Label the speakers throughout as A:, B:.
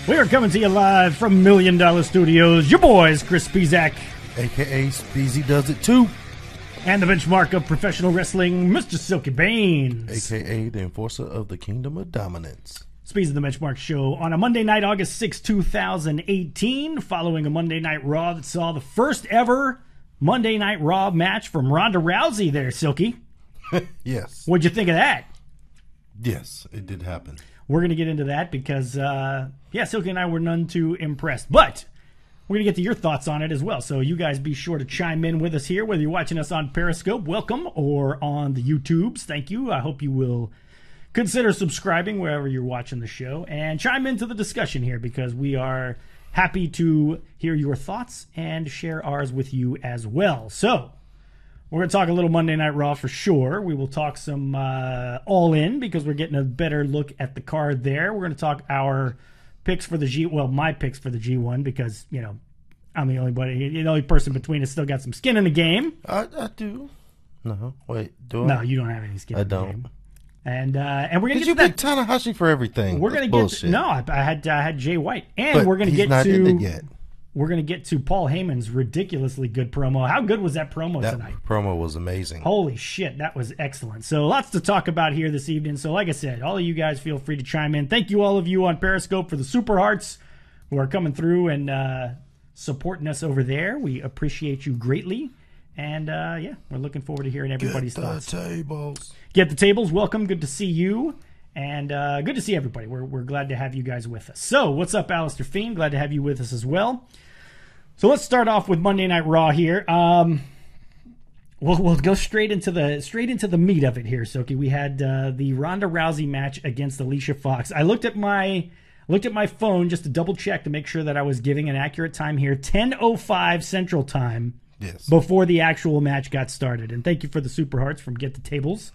A: We are coming to you live from $1 Million Studios. Your boys, Chris Spizak,
B: a.k.a. Speezy Does It Too.
A: And the benchmark of professional wrestling, Mr. Silky Baines.
B: A.k.a. the enforcer of the Kingdom of Dominance.
A: Speez The Benchmark show on a Monday night, August 6, 2018, following a Monday Night Raw that saw the first ever Monday Night Raw match from Ronda Rousey there, Silky.
B: Yes.
A: What'd you think of that?
B: Yes, it did happen.
A: We're going to get into that because, Silky and I were none too impressed. But we're going to get to your thoughts on it as well. So you guys be sure to chime in with us here, whether you're watching us on Periscope, welcome, or on the YouTubes. Thank you. I hope you will consider subscribing wherever you're watching the show and chime into the discussion here because we are happy to hear your thoughts and share ours with you as well. So we're going to talk a little Monday Night Raw for sure. We will talk some All In because we're getting a better look at the card there. We're going to talk our picks for the my picks for the G1 because, you know, I'm the only person between us still got some skin in the game.
B: I do. No, wait, do I?
A: No, you don't have any skin in the game. And we're gonna get
B: you
A: to that.
B: pick Tanahashi for everything.
A: We're gonna
B: bullshit.
A: get to, I had Jay White, and
B: But
A: we're gonna
B: he's
A: get
B: not in
A: to
B: it yet.
A: We're gonna get to Paul Heyman's ridiculously good promo. How good was that promo
B: That
A: tonight?
B: promo was amazing.
A: Holy shit, that was excellent. So lots to talk about here this evening. So like I said, all of you guys feel free to chime in. Thank you all of you on Periscope for the Super Hearts who are coming through and supporting us over there. We appreciate you greatly. And, we're looking forward to hearing everybody's thoughts.
B: Get the tables.
A: Get the tables. Welcome. Good to see you. And good to see everybody. We're glad to have you guys with us. So, what's up, Alistair Fiend? Glad to have you with us as well. So, let's start off with Monday Night Raw here. We'll go straight into the meat of it here, Soki. We had the Ronda Rousey match against Alicia Fox. I looked at my phone just to double check to make sure that I was giving an accurate time here. 10:05 Central Time.
B: Yes.
A: Before the actual match got started. And thank you for the Super Hearts from Get the Tables.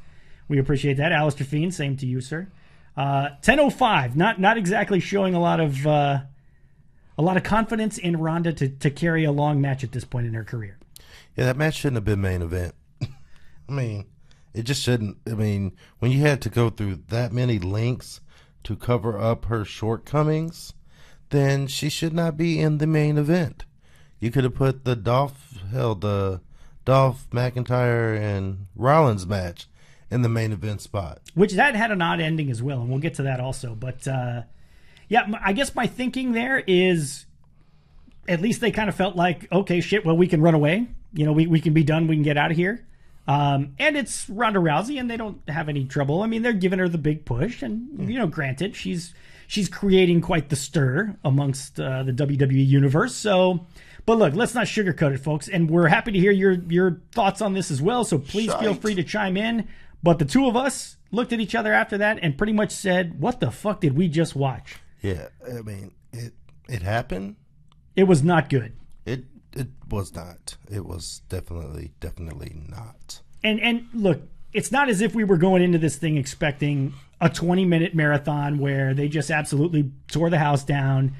A: We appreciate that. Alistair Fiend, same to you, sir. 10:05, not exactly showing a lot of confidence in Ronda to carry a long match at this point in her career.
B: Yeah, that match shouldn't have been main event. I mean, it just shouldn't. I mean, when you had to go through that many lengths to cover up her shortcomings, then she should not be in the main event. You could have put the Dolph McIntyre and Rollins match in the main event spot.
A: Which that had an odd ending as well, and we'll get to that also. But, I guess my thinking there is at least they kind of felt like, okay, shit, well, we can run away. You know, we can be done. We can get out of here. And it's Ronda Rousey, and they don't have any trouble. I mean, they're giving her the big push, and, you know, granted, she's creating quite the stir amongst the WWE universe, so... But look, let's not sugarcoat it, folks. And we're happy to hear your thoughts on this as well. So please feel free to chime in. But the two of us looked at each other after that and pretty much said, what the fuck did we just watch?
B: Yeah, I mean, it happened.
A: It was not good.
B: It was not. It was definitely not.
A: And look, it's not as if we were going into this thing expecting a 20-minute marathon where they just absolutely tore the house down.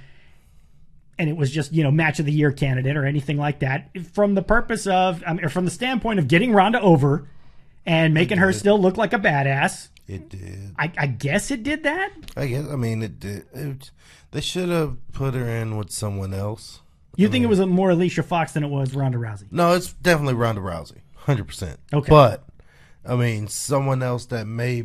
A: And it was just, you know, match of the year candidate or anything like that. From the purpose of, or from the standpoint of getting Ronda over and making her still look like a badass.
B: It did.
A: I guess it did that.
B: I mean, it did. They should have put her in with someone else.
A: You think it was more Alicia Fox than it was Ronda Rousey?
B: No, it's definitely Ronda Rousey, 100%.
A: Okay.
B: But I mean, someone else that may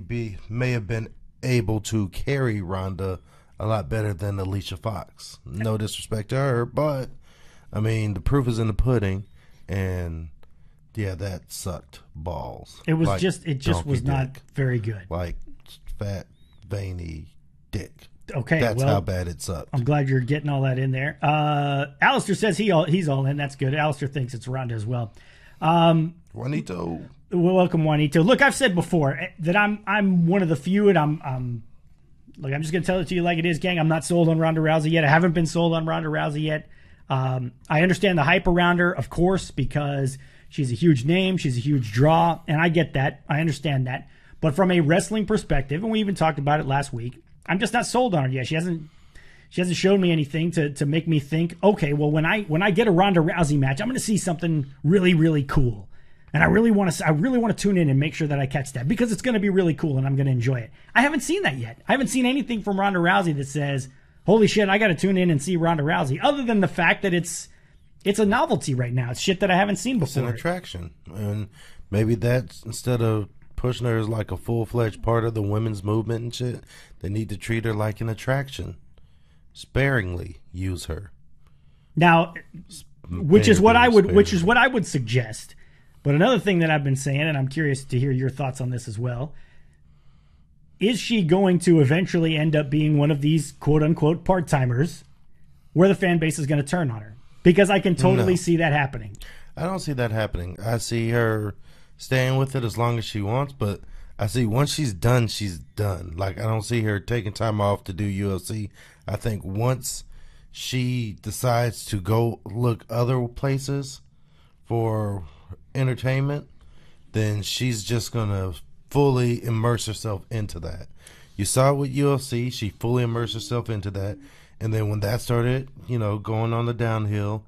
B: have been able to carry Ronda a lot better than Alicia Fox. No disrespect to her, but I mean, the proof is in the pudding, and yeah, that sucked balls.
A: It was
B: like
A: just was not very good.
B: Like fat, veiny dick.
A: Okay,
B: that's how bad it sucked.
A: I'm glad you're getting all that in there. Alistair says he's all in. That's good. Alistair thinks it's Ronda as well.
B: Juanito.
A: Welcome, Juanito. Look, I've said before that I'm one of the few, and I'm just going to tell it to you like it is, gang. I'm not sold on Ronda Rousey yet. I haven't been sold on Ronda Rousey yet. I understand the hype around her, of course, because she's a huge name. She's a huge draw, and I get that. I understand that. But from a wrestling perspective, and we even talked about it last week, I'm just not sold on her yet. She hasn't shown me anything to make me think, okay, well, when I get a Ronda Rousey match, I'm going to see something really, really cool. And I really want to tune in and make sure that I catch that because it's going to be really cool and I'm going to enjoy it. I haven't seen that yet. I haven't seen anything from Ronda Rousey that says, holy shit, I got to tune in and see Ronda Rousey. Other than the fact that it's a novelty right now. It's shit that I haven't seen before.
B: It's an attraction. And maybe that's, instead of pushing her as like a full-fledged part of the women's movement and shit, they need to treat her like an attraction. Sparingly use her.
A: Now, which is what I would suggest. But another thing that I've been saying, and I'm curious to hear your thoughts on this as well, is she going to eventually end up being one of these quote-unquote part-timers where the fan base is going to turn on her? Because I can totally see that happening.
B: I don't see that happening. I see her staying with it as long as she wants, but I see once she's done, she's done. Like, I don't see her taking time off to do UFC. I think once she decides to go look other places for entertainment, then she's just going to fully immerse herself into that. You saw it with UFC. She fully immersed herself into that. And then when that started, going on the downhill,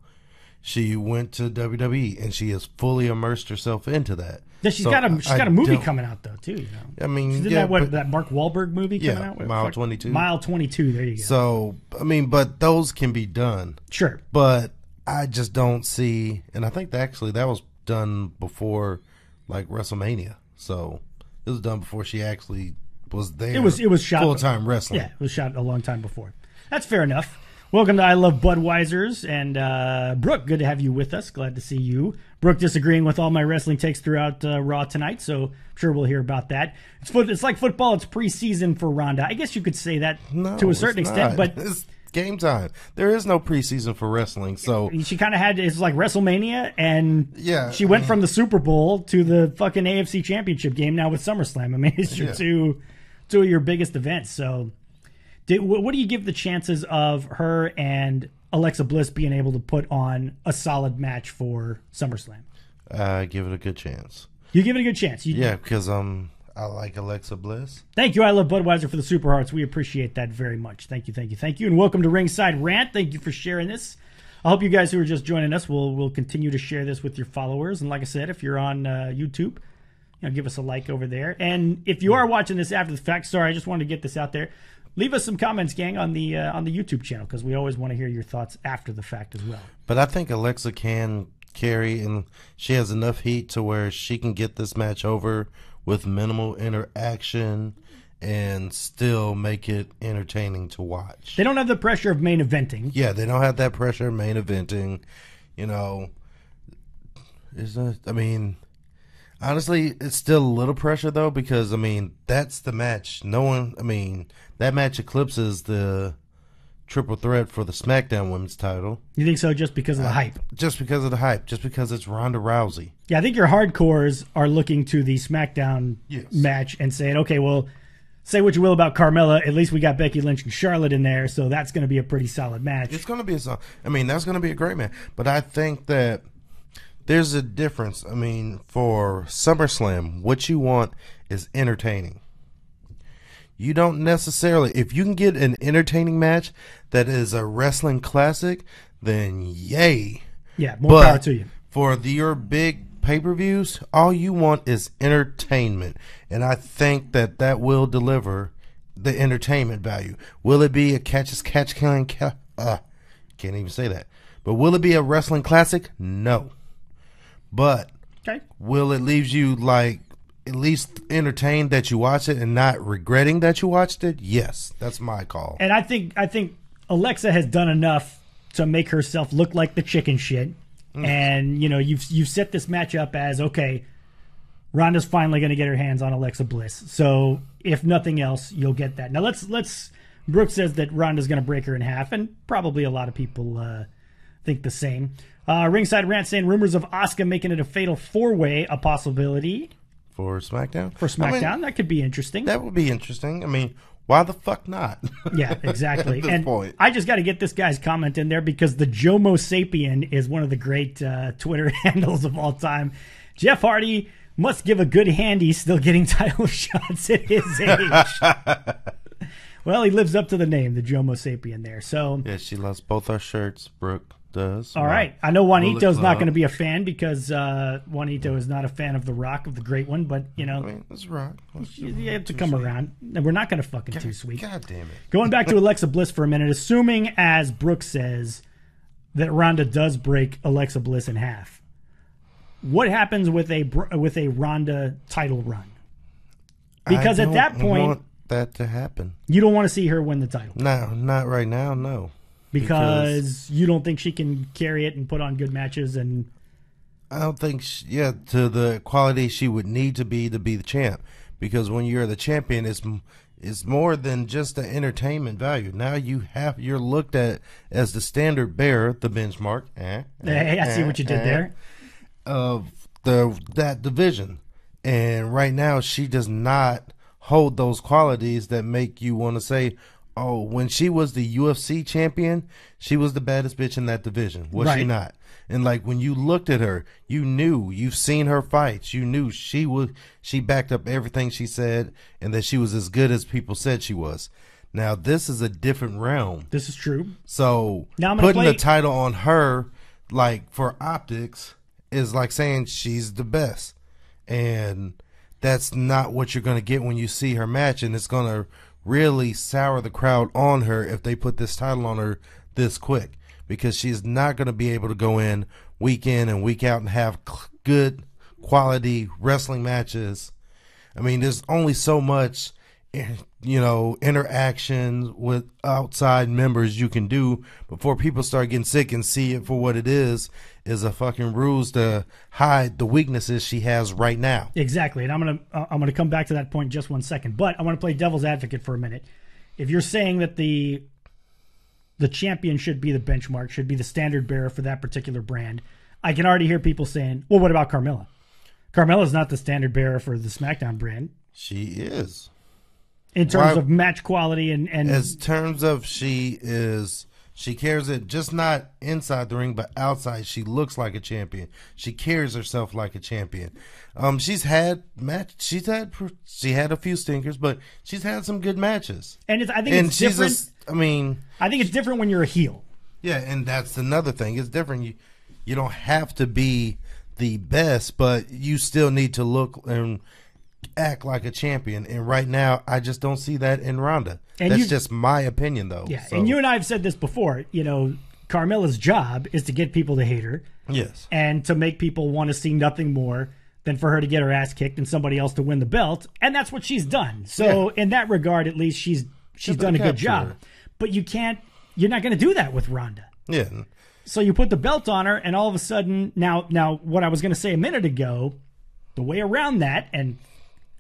B: she went to WWE, and she has fully immersed herself into that.
A: Yeah, she's got a movie coming out though too.
B: I mean,
A: she did that Mark Wahlberg movie coming out.
B: Mile 22.
A: Mile 22. There you go.
B: So I mean, but those can be done.
A: Sure.
B: But I just don't see, and I think that was done before like WrestleMania. So it was done before she actually was there.
A: It was shot
B: full-time wrestling.
A: Yeah, it was shot a long time before. That's fair enough. Welcome to I Love Budweiser's, and Brooke, good to have you with us. Glad to see you. Brooke disagreeing with all my wrestling takes throughout Raw tonight, so I'm sure we'll hear about that. It's like football. It's preseason for Ronda. I guess you could say that to a certain extent, but
B: it's game time. There is no preseason for wrestling, so
A: she kind of it's like WrestleMania, and she went from the Super Bowl to the fucking AFC Championship game now with SummerSlam. I mean, it's your two of your biggest events, so. What do you give the chances of her and Alexa Bliss being able to put on a solid match for SummerSlam?
B: I give it a good chance.
A: You give it a good chance?
B: Because I like Alexa Bliss.
A: Thank you. I Love Budweiser for the Super Hearts. We appreciate that very much. Thank you. And welcome to Ringside Rant. Thank you for sharing this. I hope you guys who are just joining us will continue to share this with your followers. And like I said, if you're on YouTube, give us a like over there. And if you are watching this after the fact, sorry, I just wanted to get this out there. Leave us some comments, gang, on the YouTube channel, because we always want to hear your thoughts after the fact as well.
B: But I think Alexa can carry, and she has enough heat to where she can get this match over with minimal interaction and still make it entertaining to watch.
A: They don't have the pressure of main eventing.
B: Yeah, they don't have that pressure of main eventing. Honestly, it's still a little pressure, though, because, that's the match. That match eclipses the triple threat for the SmackDown Women's title.
A: You think so, just because of the hype?
B: Just because of the hype. Just because it's Ronda Rousey.
A: Yeah, I think your hardcores are looking to the SmackDown match and saying, okay, well, say what you will about Carmella. At least we got Becky Lynch and Charlotte in there, so that's going to be a pretty solid match.
B: It's going to be that's going to be a great match. But I think that there's a difference. For SummerSlam, what you want is entertaining. You don't necessarily, if you can get an entertaining match that is a wrestling classic, then yay.
A: Yeah, more power to you.
B: For your big pay-per-views, all you want is entertainment. And I think that will deliver the entertainment value. Will it be a catch killing? Can't even say that. But will it be a wrestling classic? No. But will it leave you at least entertained that you watched it and not regretting that you watched it? Yes, that's my call.
A: And I think Alexa has done enough to make herself look like the chicken shit. And you've set this match up as, okay, Ronda's finally going to get her hands on Alexa Bliss. So if nothing else, you'll get that. Now let's. Brooke says that Ronda's going to break her in half, and probably a lot of people think the same. Ringside Rant saying rumors of Asuka making it a fatal 4-way a possibility.
B: For SmackDown?
A: For SmackDown, that could be interesting.
B: That would be interesting. Why the fuck not?
A: Yeah, exactly.
B: At this point.
A: I just got to get this guy's comment in there because the Jomo Sapien is one of the great Twitter handles of all time. Jeff Hardy must give a good hand. He's still getting title shots at his age. Well, he lives up to the name, the Jomo Sapien there. So
B: yeah, she loves both our shirts, Brooke. does.
A: All right. I know Juanito's not going to be a fan because Juanito is not a fan of The Rock, of the great one, but, you know.
B: I mean, it's Rock.
A: You have to come around. We're not going to fucking too sweet.
B: God damn it.
A: Going back to Alexa Bliss for a minute, assuming, as Brooke says, that Ronda does break Alexa Bliss in half, what happens with a Ronda title run? Because at that point,
B: want that to happen.
A: You don't want to see her win the title.
B: No, not right now, no.
A: Because you don't think she can carry it and put on good matches, and
B: I don't think to the quality she would need to be the champ. Because when you're the champion, it's more than just the entertainment value. Now you're looked at as the standard bearer, the benchmark.
A: I see what you did there.
B: Of that division. And right now she does not hold those qualities that make you want to say, oh, when she was the UFC champion, she was the baddest bitch in that division. Was she not? And like when you looked at her, you've seen her fights. You knew she backed up everything she said and that she was as good as people said she was. Now this is a different realm.
A: This is true.
B: So now putting the title on her, like for optics, is like saying she's the best. And that's not what you're going to get when you see her match. And it's going to really sour the crowd on her if they put this title on her this quick, because she's not going to be able to go in and week out and have good quality wrestling matches. I mean, there's only so much, interaction with outside members you can do before people start getting sick and see it for what it is a fucking ruse to hide the weaknesses she has right now.
A: Exactly. And I'm gonna come back to that point in just 1 second, but I want to play devil's advocate for a minute. If you're saying that the champion should be the benchmark, should be the standard bearer for that particular brand, I can already hear people saying, well, what about Carmella? Carmella's not the standard bearer for the SmackDown brand.
B: She is.
A: In terms of match quality and
B: as terms of she carries it just not inside the ring but outside. She looks like a champion. She carries herself like a champion. She had a few stinkers, but she's had some good matches.
A: And I think it's different. I think it's different when you're a heel.
B: Yeah, and that's another thing. It's different. You don't have to be the best, but you still need to look and act like a champion. And right now, I just don't see that in Ronda. And that's just my opinion, though.
A: Yeah, so. And you and I have said this before. Carmella's job is to get people to hate her.
B: Yes. And
A: to make people want to see nothing more than for her to get her ass kicked and somebody else to win the belt. And that's what she's done. So in that regard, at least she's done a good job. But you're not going to do that with Ronda.
B: Yeah.
A: So you put the belt on her, and all of a sudden, now what I was going to say a minute ago, the way around that, and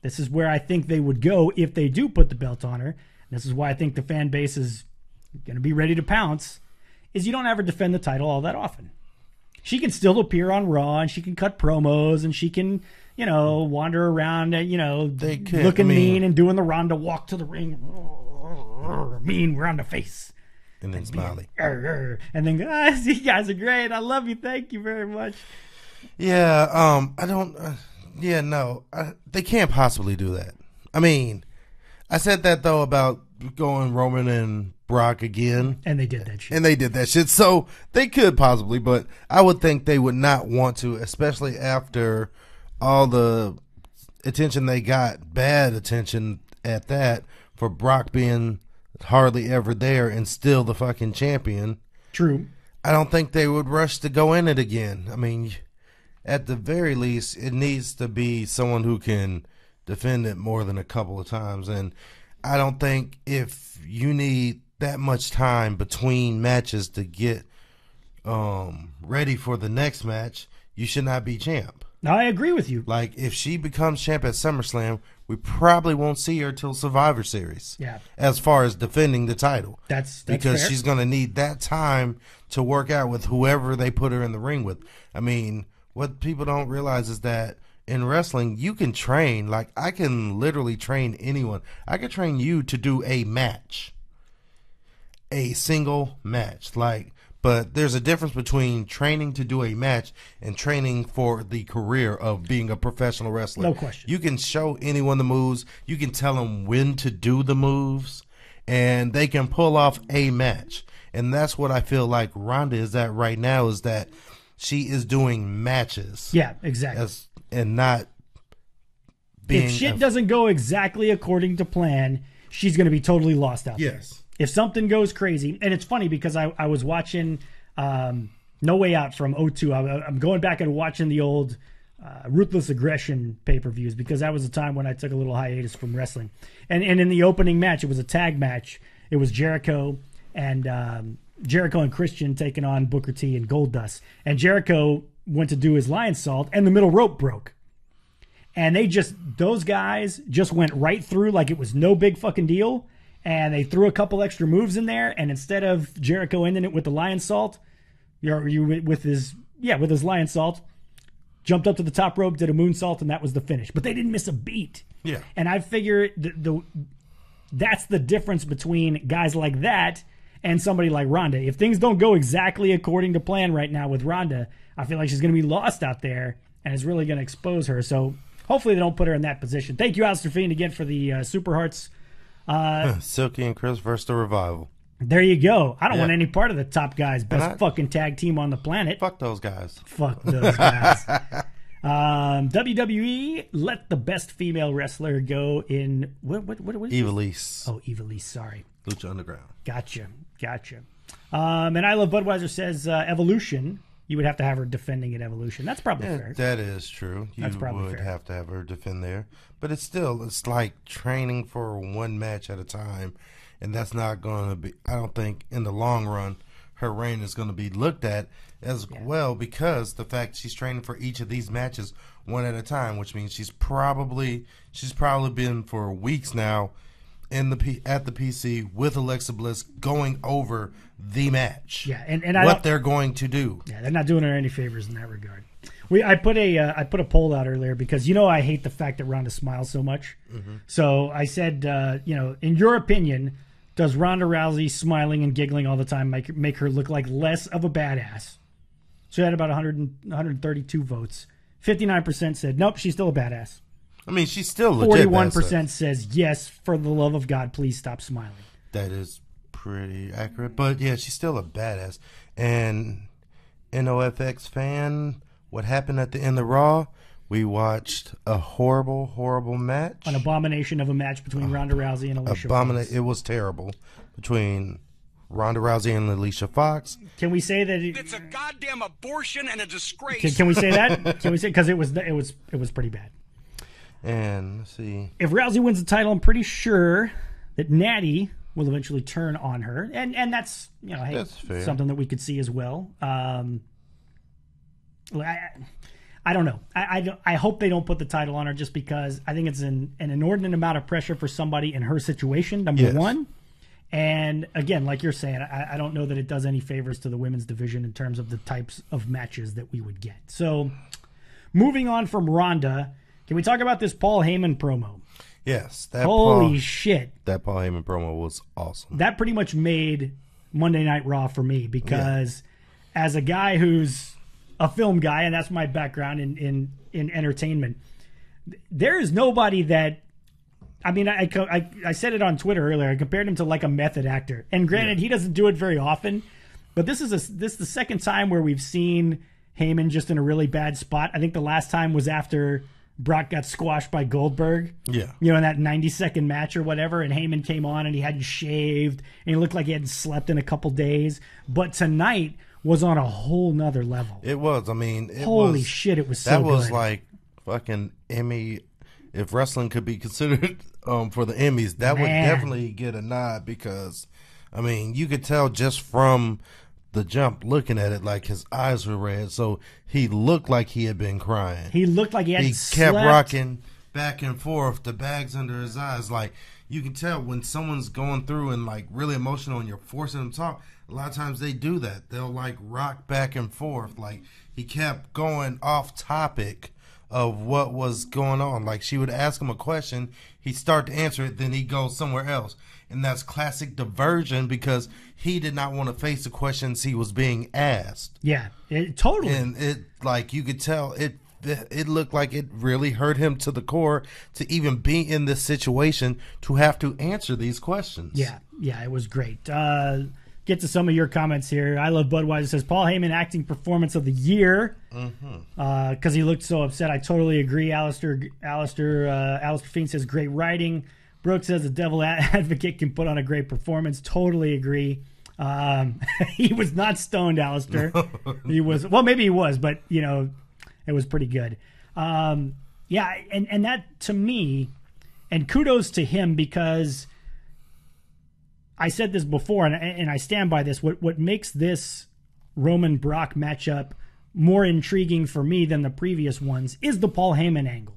A: this is where I think they would go if they do put the belt on her, this is why I think the fan base is going to be ready to pounce, is you don't ever defend the title all that often. She can still appear on Raw, and she can cut promos, and she can, wander around, looking mean and doing the Ronda walk to the ring. Mean Ronda face.
B: And then smiley.
A: And then, guys, you guys are great. I love you. Thank you very much.
B: Yeah, I don't... they can't possibly do that. I mean, I said that, though, about going Roman and Brock again.
A: And they did that shit.
B: So they could possibly, but I would think they would not want to, especially after all the attention they got, bad attention at that, for Brock being hardly ever there and still the fucking champion.
A: True.
B: I don't think they would rush to go in it again. I mean, at the very least, it needs to be someone who can defend it more than a couple of times. And I don't think if you need that much time between matches to get ready for the next match, you should not be champ.
A: No, I agree with you.
B: Like, if she becomes champ at SummerSlam, we probably won't see her till Survivor Series.
A: Yeah.
B: As far as defending the title.
A: That's
B: because
A: fair.
B: She's going to need that time to work out with whoever they put her in the ring with. I mean, what people don't realize is that in wrestling, you can train. Like, I can literally train anyone. I could train you to do a match. A single match. But there's a difference between training to do a match and training for the career of being a professional wrestler.
A: No question.
B: You can show anyone the moves. You can tell them when to do the moves. And they can pull off a match. And that's what I feel like Ronda is at right now, is that she is doing matches.
A: Yeah, exactly.
B: And not being...
A: If shit doesn't go exactly according to plan, she's going to be totally lost out there.
B: Yes.
A: If something goes crazy, and it's funny because I was watching No Way Out from 02. I'm going back and watching the old Ruthless Aggression pay-per-views because that was a time when I took a little hiatus from wrestling. And in the opening match, it was a tag match. It was Jericho and Christian taking on Booker T and Goldust. And Jericho went to do his lion salt, and the middle rope broke. And those guys just went right through like it was no big fucking deal. And they threw a couple extra moves in there. And instead of Jericho ending it with the lion salt, with his lion salt, jumped up to the top rope, did a moonsault, and that was the finish. But they didn't miss a beat.
B: Yeah.
A: And I figure that's the difference between guys like that and somebody like Ronda. If things don't go exactly according to plan right now with Ronda, I feel like she's going to be lost out there, and it's really going to expose her. So hopefully they don't put her in that position. Thank you, Alistair Fiend, again for the Super Hearts.
B: Silky and Chris versus the Revival.
A: There you go. I don't want any part of the top guys. Best fucking tag team on the planet.
B: Fuck those guys.
A: Fuck those guys. WWE, let the best female wrestler go in... What
B: Ivelisse.
A: Oh, Ivelisse, sorry.
B: Lucha Underground.
A: Gotcha. And I Love Budweiser says Evolution. You would have to have her defending at Evolution. That's probably fair.
B: That is true. You would have to have her defend there. But it's like training for one match at a time. And that's not going to be, I don't think in the long run, her reign is going to be looked at as well, because the fact she's training for each of these matches one at a time, which means she's probably been for weeks now at the PC with Alexa Bliss going over the match.
A: Yeah, and
B: what they're going to do.
A: Yeah, they're not doing her any favors in that regard. I put a poll out earlier because I hate the fact that Ronda smiles so much. Mm-hmm. So I said, in your opinion, does Ronda Rousey smiling and giggling all the time make her look like less of a badass? So I had about 132 votes. 59% said nope, she's still a badass.
B: I mean, she's still legit.
A: 41% says yes, for the love of God, please stop smiling.
B: That is pretty accurate, but yeah, she's still a badass. And NOFX fan, what happened at the end of Raw? We watched a horrible, horrible match.
A: An abomination of a match between Ronda Rousey and Alicia Fox.
B: It was terrible between Ronda Rousey and Alicia Fox.
A: Can we say that
C: it's a goddamn abortion and a disgrace?
A: Can we say that? Can we say, because it was pretty bad.
B: And let's see.
A: If Rousey wins the title, I'm pretty sure that Natty will eventually turn on her, and that's
B: that's fair.
A: Something that we could see as well. I don't know. I hope they don't put the title on her, just because I think it's an inordinate amount of pressure for somebody in her situation, number one. And again, like you're saying, I don't know that it does any favors to the women's division in terms of the types of matches that we would get. So moving on from Ronda, can we talk about this Paul Heyman promo?
B: Yes.
A: Holy shit.
B: That Paul Heyman promo was awesome.
A: That pretty much made Monday Night Raw for me, because as a guy who's a film guy, and that's my background in entertainment, there is nobody that, I mean, I said it on Twitter earlier. I compared him to like a method actor, and granted, he doesn't do it very often, but this is the second time where we've seen Heyman just in a really bad spot. I think the last time was after Brock got squashed by Goldberg. Yeah, in that 90-second match or whatever, and Heyman came on and he hadn't shaved and he looked like he hadn't slept in a couple days. But tonight was on a whole nother level.
B: It was. I mean,
A: holy shit, it was so good.
B: That was like fucking Emmy. If wrestling could be considered for the Emmys, that would definitely get a nod, because, I mean, you could tell just from the jump looking at it, like his eyes were red, so he looked like he had been crying.
A: He looked like he had
B: kept rocking back and forth, the bags under his eyes. Like, you can tell when someone's going through and like really emotional and you're forcing them to talk, a lot of times they do that. They'll like rock back and forth. Like, he kept going off topic of what was going on. Like, she would ask him a question, he'd start to answer it, then he'd go somewhere else. And that's classic diversion, because he did not want to face the questions he was being asked.
A: Yeah, totally.
B: And it, like, you could tell it looked like it really hurt him to the core to even be in this situation to have to answer these questions.
A: Yeah, it was great. get to some of your comments here. I Love Budweiser says, Paul Heyman acting performance of the year because he looked so upset. I totally agree. Alistair Fiend says, great writing. Brooks says, the devil advocate can put on a great performance. Totally agree. He was not stoned, Alistair. He was, well, maybe he was, but, you know, it was pretty good. Yeah, and that, to me, and kudos to him, because I said this before, and I stand by this. What makes this Roman Brock matchup more intriguing for me than the previous ones is the Paul Heyman angle.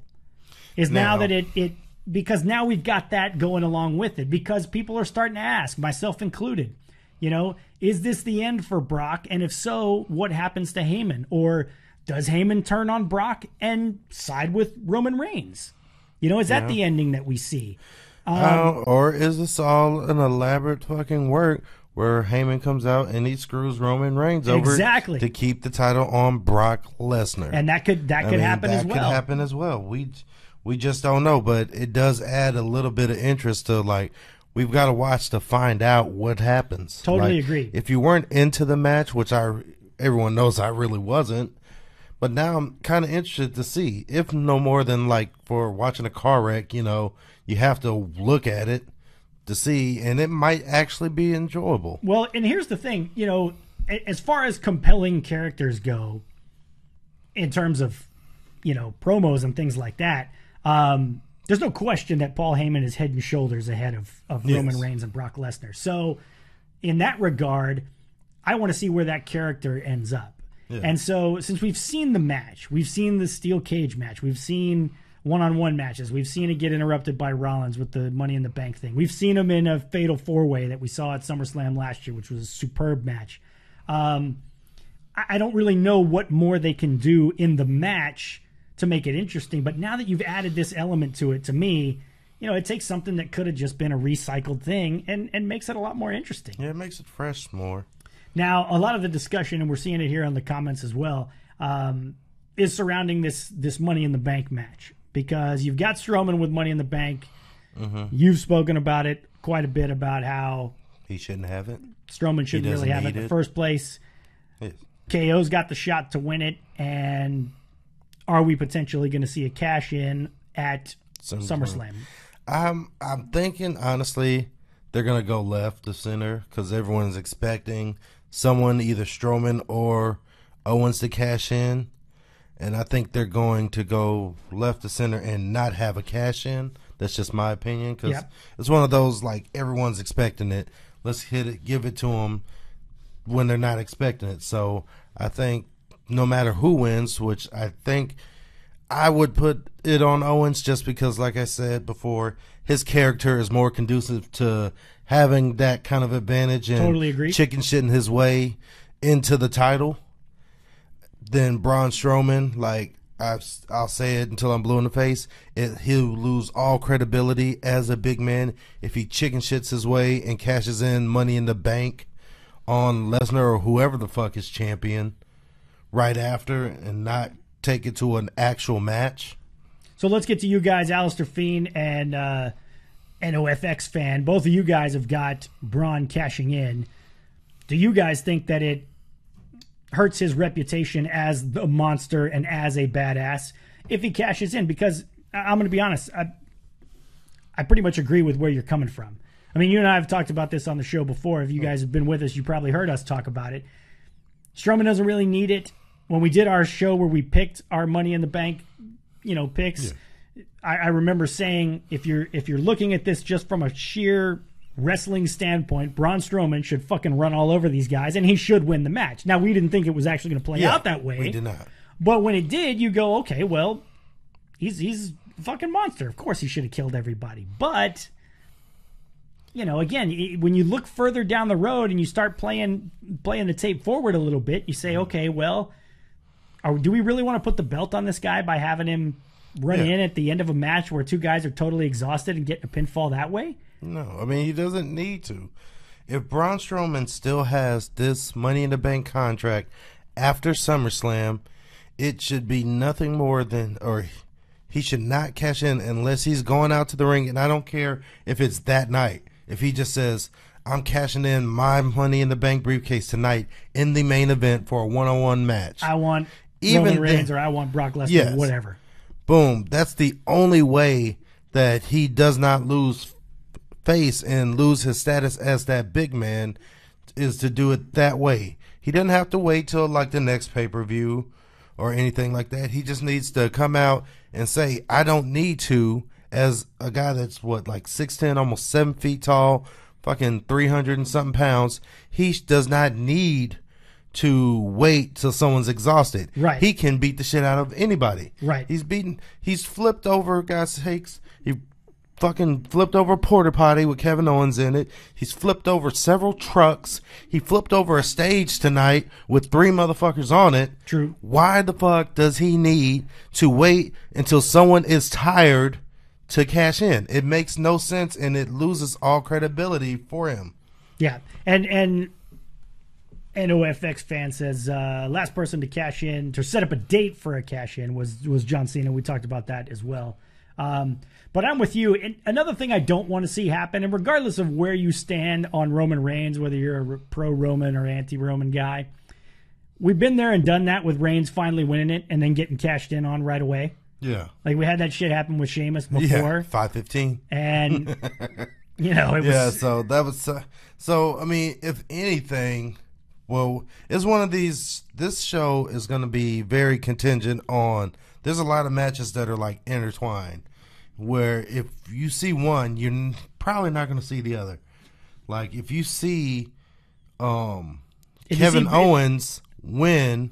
A: Is now that it because now we've got that going along with it, because people are starting to ask, myself included, you know, is this the end for Brock? And if so, what happens to Heyman? Or does Heyman turn on Brock and side with Roman Reigns? You know, is that the ending that we see?
B: Or is this all an elaborate fucking work where Heyman comes out and he screws Roman Reigns over to keep the title on Brock Lesnar?
A: And that could happen as well.
B: That could happen as well. We just don't know, but it does add a little bit of interest to, like, we've got to watch to find out what happens.
A: Totally agree.
B: If you weren't into the match, which everyone knows I really wasn't, but now I'm kind of interested to see, if no more than like for watching a car wreck, you know, you have to look at it to see, and it might actually be enjoyable.
A: Well, and here's the thing, you know, as far as compelling characters go, in terms of, you know, promos and things like that, there's no question that Paul Heyman is head and shoulders ahead of Roman Reigns and Brock Lesnar. So in that regard, I want to see where that character ends up. Yeah. And so since we've seen the match, we've seen the steel cage match, we've seen one-on-one matches, we've seen it get interrupted by Rollins with the Money in the Bank thing. We've seen him in a fatal four-way that we saw at SummerSlam last year, which was a superb match. I don't really know what more they can do in the match to make it interesting, but now that you've added this element to it, to me, you know, it takes something that could have just been a recycled thing and makes it a lot more interesting.
B: Yeah, it makes it fresh more.
A: Now, a lot of the discussion, and we're seeing it here on the comments as well, is surrounding this Money in the Bank match, because you've got Strowman with Money in the Bank. Mm-hmm. You've spoken about it quite a bit, about how
B: he shouldn't have it.
A: Strowman shouldn't really have it in the first place. Yes. KO's got the shot to win it, and are we potentially going to see a cash in at SummerSlam?
B: I'm thinking, honestly, they're going to go left to center, because everyone's expecting someone, either Strowman or Owens, to cash in. And I think they're going to go left to center and not have a cash in. That's just my opinion, because it's one of those, like, everyone's expecting it. Let's hit it, give it to them when they're not expecting it. So I think no matter who wins, which I think I would put it on Owens, just because, like I said before, his character is more conducive to having that kind of advantage and
A: totally agree.
B: Chicken shitting his way into the title than Braun Strowman. Like, I'll say it until I'm blue in the face, he'll lose all credibility as a big man if he chicken shits his way and cashes in Money in the Bank on Lesnar or whoever the fuck is champion right after, and not take it to an actual match.
A: So let's get to you guys, Alistair Fiend and NOFX fan. Both of you guys have got Braun cashing in. Do you guys think that it hurts his reputation as the monster and as a badass if he cashes in? Because I'm going to be honest, I pretty much agree with where you're coming from. I mean, you and I have talked about this on the show before. If you guys have been with us, you probably heard us talk about it. Strowman doesn't really need it. When we did our show where we picked our Money in the Bank, you know, picks, I remember saying, if you're looking at this just from a sheer wrestling standpoint, Braun Strowman should fucking run all over these guys, and he should win the match. Now, we didn't think it was actually going to play out that way.
B: We did not.
A: But when it did, you go, okay, well, he's a fucking monster. Of course he should have killed everybody. But, you know, again, when you look further down the road and you start playing the tape forward a little bit, you say, okay, well, do we really want to put the belt on this guy by having him run in at the end of a match where two guys are totally exhausted and getting a pinfall that way?
B: No, I mean, he doesn't need to. If Braun Strowman still has this Money in the Bank contract after SummerSlam, it should be nothing more than, or he should not cash in unless he's going out to the ring, and I don't care if it's that night. If he just says, I'm cashing in my Money in the Bank briefcase tonight in the main event for a one-on-one match.
A: I want Roman Reigns or I want Brock Lesnar, whatever.
B: Boom. That's the only way that he does not lose face and lose his status as that big man, is to do it that way. He doesn't have to wait till like the next pay-per-view or anything like that. He just needs to come out and say, I don't need to, as a guy that's like 6'10", almost 7 feet tall, fucking 300 and something pounds. He does not need to wait till someone's exhausted.
A: Right.
B: He can beat the shit out of anybody.
A: Right.
B: He's flipped over, God's sakes. He fucking flipped over a porta potty with Kevin Owens in it. He's flipped over several trucks. He flipped over a stage tonight with 3 motherfuckers on it.
A: True.
B: Why the fuck does he need to wait until someone is tired to cash in? It makes no sense, and it loses all credibility for him.
A: Yeah. And OFX fan says last person to cash in, to set up a date for a cash in was John Cena. We talked about that as well. But I'm with you. And another thing I don't want to see happen, and regardless of where you stand on Roman Reigns, whether you're a pro-Roman or anti-Roman guy, we've been there and done that with Reigns finally winning it and then getting cashed in on right away.
B: Yeah.
A: Like we had that shit happen with Sheamus before.
B: Yeah, 5:15.
A: And, you know, it was...
B: Yeah, so that was... So, I mean, if anything... Well, it's one of these... This show is going to be very contingent on... There's a lot of matches that are, like, intertwined. Where if you see one, you're probably not going to see the other. Like, if you see Kevin Owens win,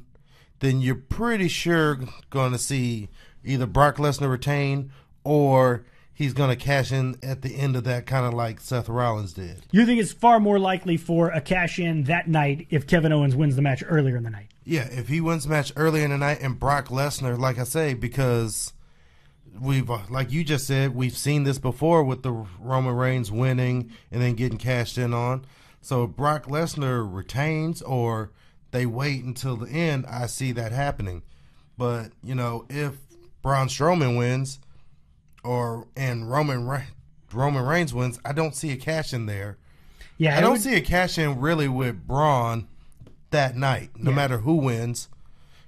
B: then you're pretty sure going to see either Brock Lesnar retain or he's going to cash in at the end of that, kind of like Seth Rollins did.
A: You think it's far more likely for a cash in that night if Kevin Owens wins the match earlier in the night?
B: Yeah, if he wins the match earlier in the night, and Brock Lesnar, like I say, because we've, like you just said, we've seen this before with the Roman Reigns winning and then getting cashed in on. So if Brock Lesnar retains or they wait until the end, I see that happening. But, you know, if Braun Strowman wins and Roman Reigns wins, I don't see a cash in there.
A: Yeah,
B: I don't see a cash in really with Braun that night, no matter who wins,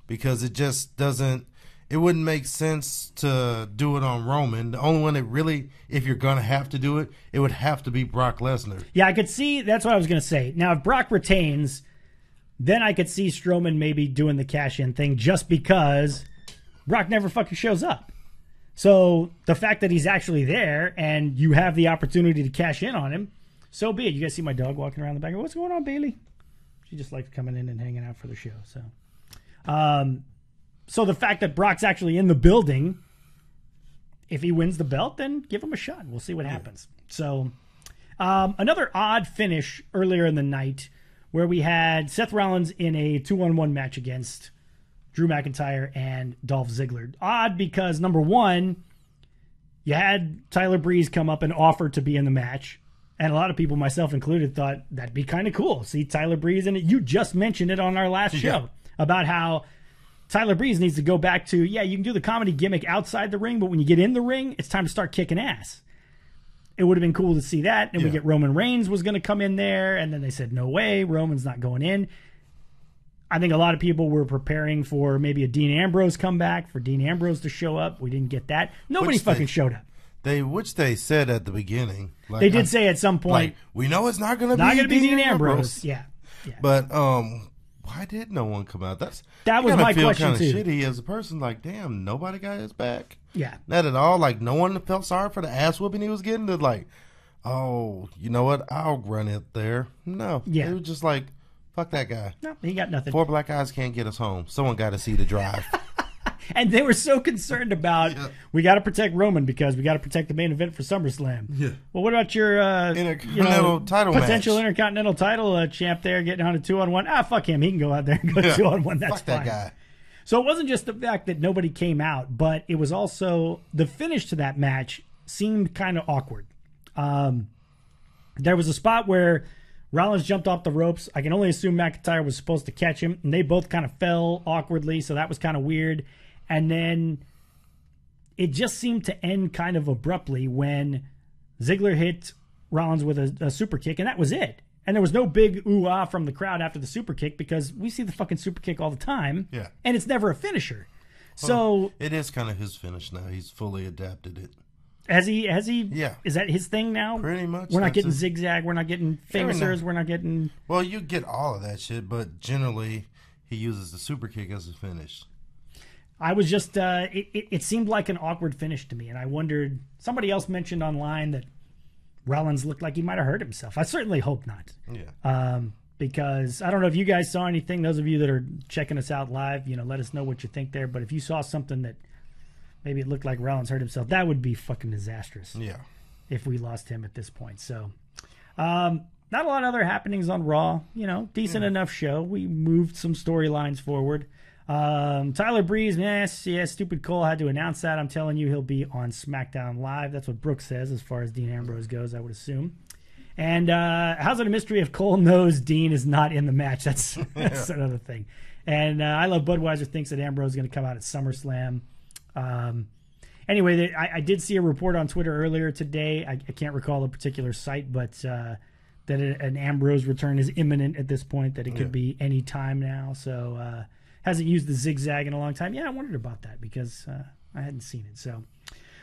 B: because it just doesn't. It wouldn't make sense to do it on Roman. The only one that really, if you're gonna have to do it, it would have to be Brock Lesnar.
A: Yeah, I could see. That's what I was gonna say. Now, if Brock retains, then I could see Strowman maybe doing the cash in thing, just because Brock never fucking shows up. So the fact that he's actually there and you have the opportunity to cash in on him, so be it. You guys see my dog walking around the back. What's going on, Bailey? She just likes coming in and hanging out for the show. So the fact that Brock's actually in the building, if he wins the belt, then give him a shot. We'll see what happens. So another odd finish earlier in the night where we had Seth Rollins in a 2-on-1 match against Drew McIntyre and Dolph Ziggler. Odd because, number one, you had Tyler Breeze come up and offer to be in the match. And a lot of people, myself included, thought that'd be kind of cool. See Tyler Breeze in it. You just mentioned it on our last show about how Tyler Breeze needs to go back to, you can do the comedy gimmick outside the ring, but when you get in the ring, it's time to start kicking ass. It would have been cool to see that. And we get Roman Reigns was going to come in there, and then they said, no way, Roman's not going in. I think a lot of people were preparing for maybe a Dean Ambrose comeback, for Dean Ambrose to show up. We didn't get that. Nobody fucking showed up.
B: Which they said at the beginning. Like,
A: they did say at some point.
B: Like, we know it's not going to be
A: Dean Ambrose. Yeah.
B: But why did no one come out?
A: That was my question
B: kind of
A: too.
B: Shitty as a person. Like, damn, nobody got his back.
A: Yeah.
B: Not at all. Like, no one felt sorry for the ass whooping he was getting. To like, oh, you know what? I'll run it there. No.
A: Yeah.
B: It was just like, fuck that guy.
A: No, he got nothing.
B: 4 black guys can't get us home. Someone got to see the drive.
A: And they were so concerned about, we got to protect Roman because we got to protect the main event for SummerSlam.
B: Yeah.
A: Well, what about your
B: Intercontinental title
A: potential
B: match.
A: Intercontinental title champ there getting on a 2-on-1? Fuck him. He can go out there and go 2-on-1. That's
B: fuck
A: fine.
B: that guy.
A: So it wasn't just the fact that nobody came out, but it was also the finish to that match seemed kind of awkward. There was a spot where Rollins jumped off the ropes. I can only assume McIntyre was supposed to catch him, and they both kind of fell awkwardly, so that was kind of weird. And then it just seemed to end kind of abruptly when Ziggler hit Rollins with a super kick, and that was it. And there was no big ooh-ah from the crowd after the super kick because we see the fucking super kick all the time.
B: Yeah.
A: And it's never a finisher.
B: Well, it is kind of his finish now. He's fully adapted it.
A: Has he?
B: Yeah.
A: Is that his thing now?
B: Pretty much.
A: We're not getting zigzag. We're not getting famoussers. We're not getting...
B: Well, you get all of that shit, but generally he uses the super kick as a finish.
A: I was just... it seemed like an awkward finish to me, and I wondered... Somebody else mentioned online that Rollins looked like he might have hurt himself. I certainly hope not.
B: Yeah.
A: Because I don't know if you guys saw anything. Those of you that are checking us out live, let us know what you think there. But if you saw something that maybe it looked like Rollins hurt himself, that would be fucking disastrous.
B: Yeah.
A: If we lost him at this point. So, not a lot of other happenings on Raw. Decent enough show. We moved some storylines forward. Tyler Breeze, yes, Stupid Cole had to announce that. I'm telling you, he'll be on SmackDown Live. That's what Brooks says as far as Dean Ambrose goes, I would assume. And how's it a mystery if Cole knows Dean is not in the match? That's another thing. And I Love Budweiser thinks that Ambrose is going to come out at SummerSlam. Anyway, I did see a report on Twitter earlier today. I can't recall a particular site, but that an Ambrose return is imminent at this point, that it could be any time now. So hasn't used the zigzag in a long time. Yeah, I wondered about that because I hadn't seen it. So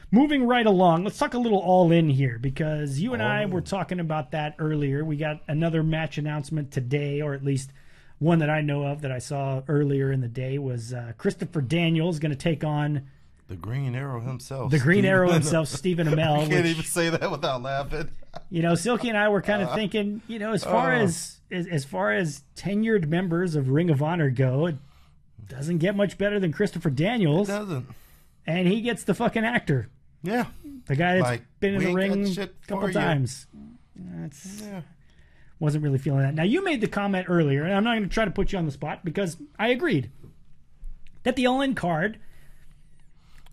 A: moving right along, let's talk a little All In here because you and I were talking about that earlier. We got another match announcement today, or at least one that I know of that I saw earlier in the day was Christopher Daniels going to take on
B: the Green Arrow himself.
A: The Green Arrow himself, Stephen Amell.
B: I can't even say that without laughing.
A: Silky and I were kind of thinking, as far as tenured members of Ring of Honor go, it doesn't get much better than Christopher Daniels.
B: It doesn't.
A: And he gets the fucking actor.
B: Yeah.
A: The guy that's been in the ring a couple times. Wasn't really feeling that. Now, you made the comment earlier, and I'm not going to try to put you on the spot because I agreed that the All-In card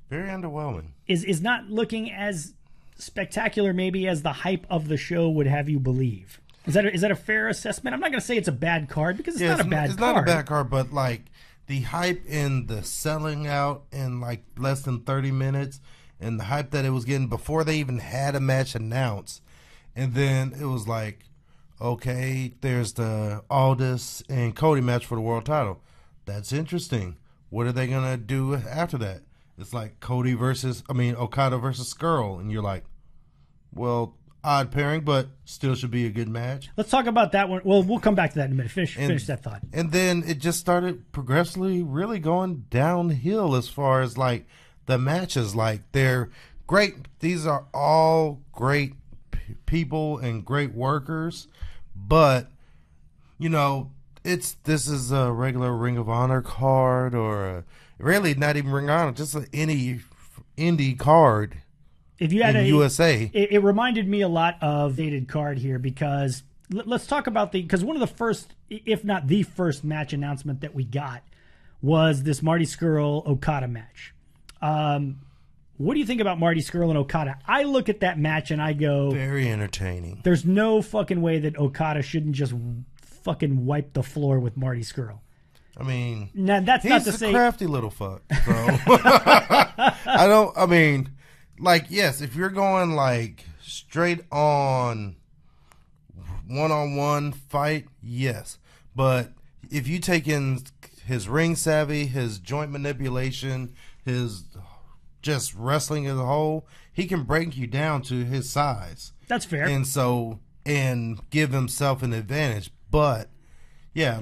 B: very underwhelming.
A: Is not looking as spectacular maybe as the hype of the show would have you believe. Is that a fair assessment? I'm not going to say it's a bad card because it's not a bad card.
B: It's not a bad card, but the hype and the selling out in less than 30 minutes and the hype that it was getting before they even had a match announced. And then it was okay, there's the Aldis and Cody match for the world title. That's interesting. What are they going to do after that? It's Okada versus Skrull. And you're well, odd pairing, but still should be a good match.
A: Let's talk about that one. Well, we'll come back to that in a minute. Finish that thought.
B: And then it just started progressively really going downhill as far as the matches. They're great. These are all great people and great workers, but this is a regular Ring of Honor card or really not even Ring of Honor, just any indie card.
A: If you had
B: in USA,
A: it reminded me a lot of dated card here because let's talk about because one of the first, if not the first match announcement that we got was this Marty Scurll Okada match. What do you think about Marty Scurll and Okada? I look at that match and I go,
B: very entertaining. There's
A: no fucking way that Okada shouldn't just fucking wipe the floor with Marty Scurll.
B: I mean,
A: now, that's
B: he's
A: not to say
B: a crafty little fuck, bro. Yes, if you're going straight on one-on-one fight, yes. But if you take in his ring savvy, his joint manipulation, his just wrestling as a whole, he can break you down to his size.
A: That's fair.
B: And give himself an advantage. But yeah,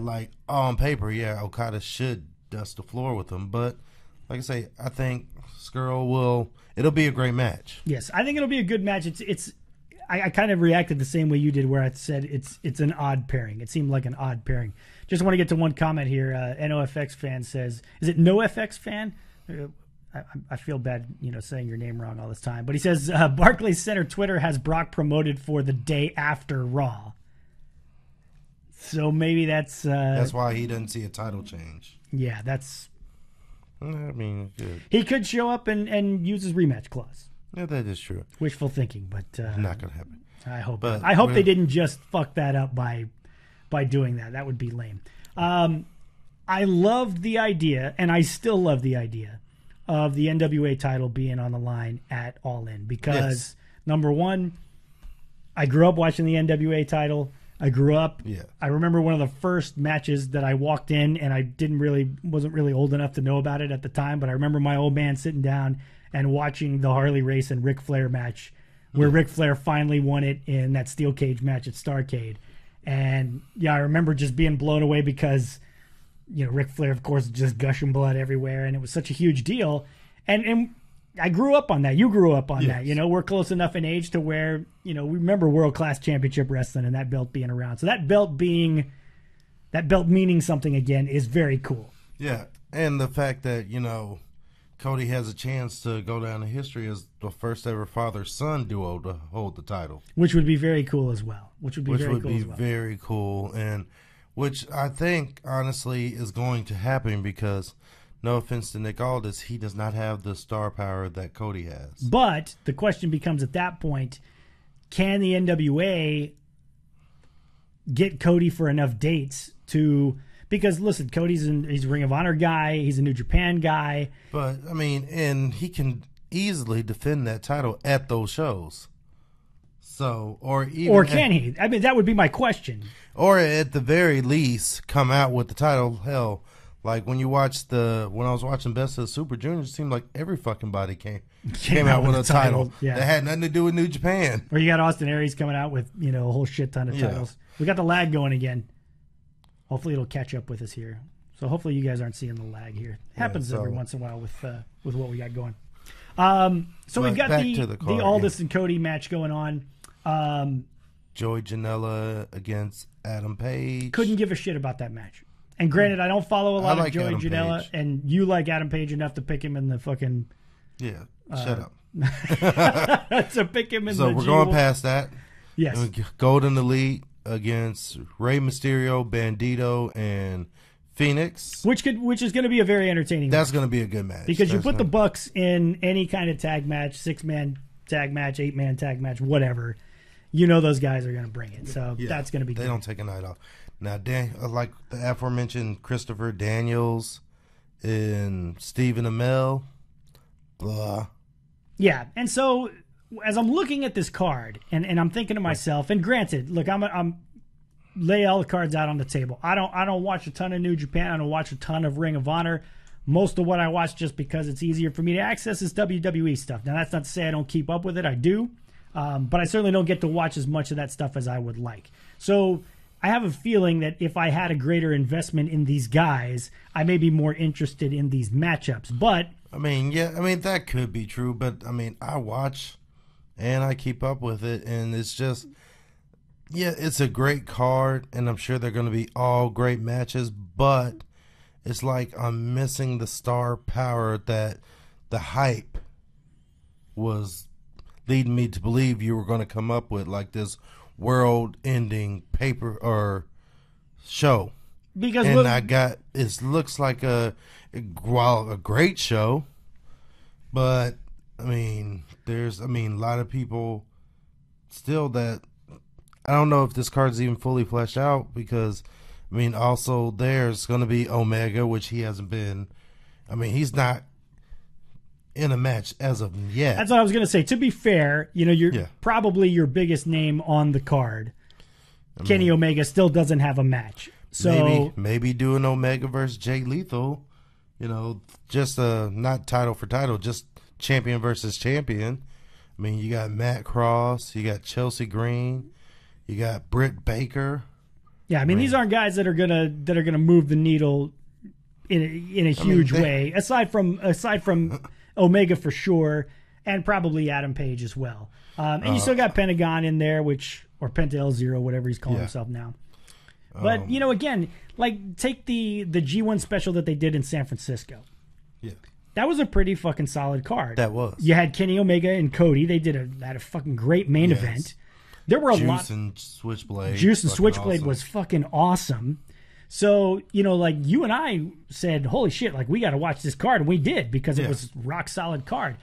B: on paper, Okada should dust the floor with him. But like I say, I think Scurll it'll be a great match.
A: Yes, I think it'll be a good match. I kind of reacted the same way you did, where I said it's an odd pairing. It seemed like an odd pairing. Just want to get to one comment here. NOFX fan says, is it NoFX fan? I feel bad, saying your name wrong all this time. But he says, Barclays Center Twitter has Brock promoted for the day after Raw. So maybe that's
B: why he doesn't see a title change.
A: Yeah, that's...
B: good.
A: He could show up and use his rematch clause.
B: Yeah, that is true.
A: Wishful thinking, but...
B: not going to happen.
A: I hope. But I hope they didn't just fuck that up by doing that. That would be lame. I loved the idea, and I still love the idea, of the NWA title being on the line at All In. Because, number one, I grew up watching the NWA title. I grew up.
B: Yeah.
A: I remember one of the first matches that I walked in, and I wasn't really old enough to know about it at the time, but I remember my old man sitting down and watching the Harley Race and Ric Flair match, where Ric Flair finally won it in that steel cage match at Starrcade. And yeah, I remember just being blown away because, Ric Flair, of course, just gushing blood everywhere, and it was such a huge deal. And I grew up on that. You grew up on that. We're close enough in age to where, we remember world-class championship wrestling and that belt being around. So that belt meaning something again is very cool.
B: Yeah, and the fact that, Cody has a chance to go down in history as the first ever father-son duo to hold the title.
A: Which would be very cool as well.
B: Very cool, and which I think, honestly, is going to happen because, no offense to Nick Aldis, he does not have the star power that Cody has.
A: But the question becomes at that point, can the NWA get Cody for enough dates to... Because, listen, he's a Ring of Honor guy. He's a New Japan guy.
B: But, and he can easily defend that title at those shows. So, or
A: can he? That would be my question.
B: Or at the very least, come out with the title. Hell, like when I was watching Best of the Super Juniors, it seemed like every fucking body came out with a title that had nothing to do with New Japan.
A: Or you got Austin Aries coming out with, a whole shit ton of titles. We got the lag going again. Hopefully it'll catch up with us here. So hopefully you guys aren't seeing the lag here. It happens every once in a while with what we got going. So we've got the Aldis and Cody match going on.
B: Joey Janela against Adam Page.
A: Couldn't give a shit about that match. And granted, I don't follow a lot of Joey Janela, and you like Adam Page enough to pick him in the fucking...
B: Yeah, shut up.
A: To pick him in the
B: So we're going past that.
A: Yes.
B: Golden Elite against Rey Mysterio, Bandito, and Phoenix.
A: Which is going to be a very entertaining
B: match. That's going to be a good match.
A: Because you put the Bucks in any kind of tag match, 6-man tag match, 8-man tag match, whatever, those guys are going to bring it. So that's going to be good.
B: They don't take a night off. Now, like the aforementioned Christopher Daniels and Stephen Amell, blah.
A: Yeah, and so as I'm looking at this card, and I'm thinking to myself, and granted, look, I'm lay all the cards out on the table. I don't watch a ton of New Japan. I don't watch a ton of Ring of Honor. Most of what I watch, just because it's easier for me to access, is WWE stuff. Now, that's not to say I don't keep up with it. I do. But I certainly don't get to watch as much of that stuff as I would like. So I have a feeling that if I had a greater investment in these guys, I may be more interested in these matchups. But
B: that could be true. But I watch and I keep up with it, and it's just, it's a great card, and I'm sure they're going to be all great matches. But it's like I'm missing the star power that the hype was leading me to believe you were going to come up with, like this world-ending paper or show.
A: Because
B: it looks like a great show, but there's a lot of people still that I don't know if this card's even fully fleshed out, because also there's going to be Omega, which he hasn't been. He's not in a match as of yet.
A: That's what I was going to say. To be fair, you're probably your biggest name on the card. Kenny Omega still doesn't have a match. So
B: maybe do an Omega versus Jay Lethal, just not title for title, just champion versus champion. You got Matt Cross, you got Chelsea Green, you got Britt Baker.
A: Yeah, these aren't guys that are gonna move the needle in a huge way. Aside from Omega for sure, and probably Adam Page as well. And you still got Pentagon in there, or Penta L0, whatever he's calling himself now. But, again, like, take the G1 special that they did in San Francisco.
B: Yeah.
A: That was a pretty fucking solid card.
B: That was.
A: You had Kenny Omega and Cody. They had a fucking great main event. There were
B: Juice and Switchblade.
A: Juice and Switchblade was fucking awesome. So, like, you and I said, holy shit, like, we got to watch this card. And we did, because it was a rock solid card.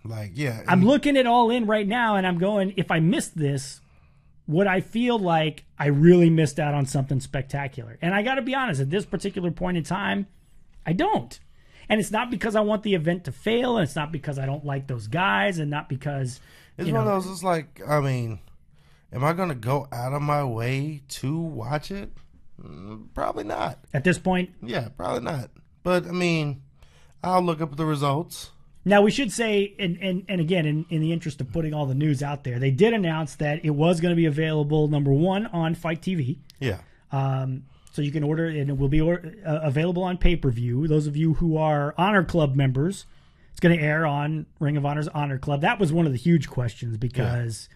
B: Like, yeah.
A: I'm looking at All In right now, and I'm going, if I missed this, would I feel like I really missed out on something spectacular? And I got to be honest, at this particular point in time, I don't. And it's not because I want the event to fail, and it's not because I don't like those guys, and not because...
B: It's one of those, it's like, Am I going to go out of my way to watch it? Probably not.
A: At this point?
B: Yeah, probably not. But, I mean, I'll look up the results.
A: Now, we should say, and again, in the interest of putting all the news out there, they did announce that it was going to be available, number one, on Fight TV.
B: Yeah.
A: So you can order it, and it will be available on pay-per-view. Those of you who are Honor Club members, it's going to air on Ring of Honor's Honor Club. That was one of the huge questions because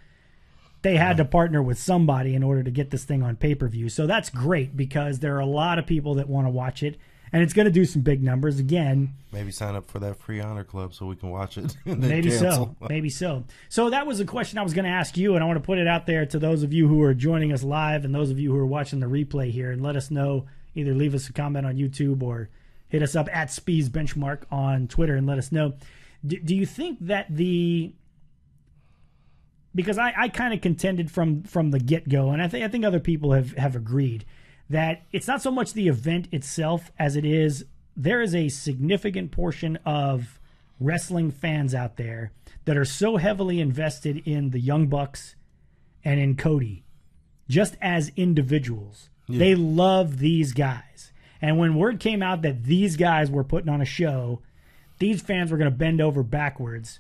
A: they had to partner with somebody in order to get this thing on pay-per-view. So that's great because there are a lot of people that want to watch it. And it's going to do some big numbers again.
B: Maybe sign up for that free Honor Club so we can watch it.
A: Maybe so. Maybe so. So that was a question I was going to ask you, and I want to put it out there to those of you who are joining us live and those of you who are watching the replay here, and let us know. Either leave us a comment on YouTube or hit us up at Speez Benchmark on Twitter and let us know. Do you think that because I kind of contended from the get-go, and I think other people have agreed, that it's not so much the event itself as it is there is a significant portion of wrestling fans out there that are so heavily invested in the Young Bucks and in Cody just as individuals. Yeah. They love these guys. And when word came out that these guys were putting on a show, these fans were going to bend over backwards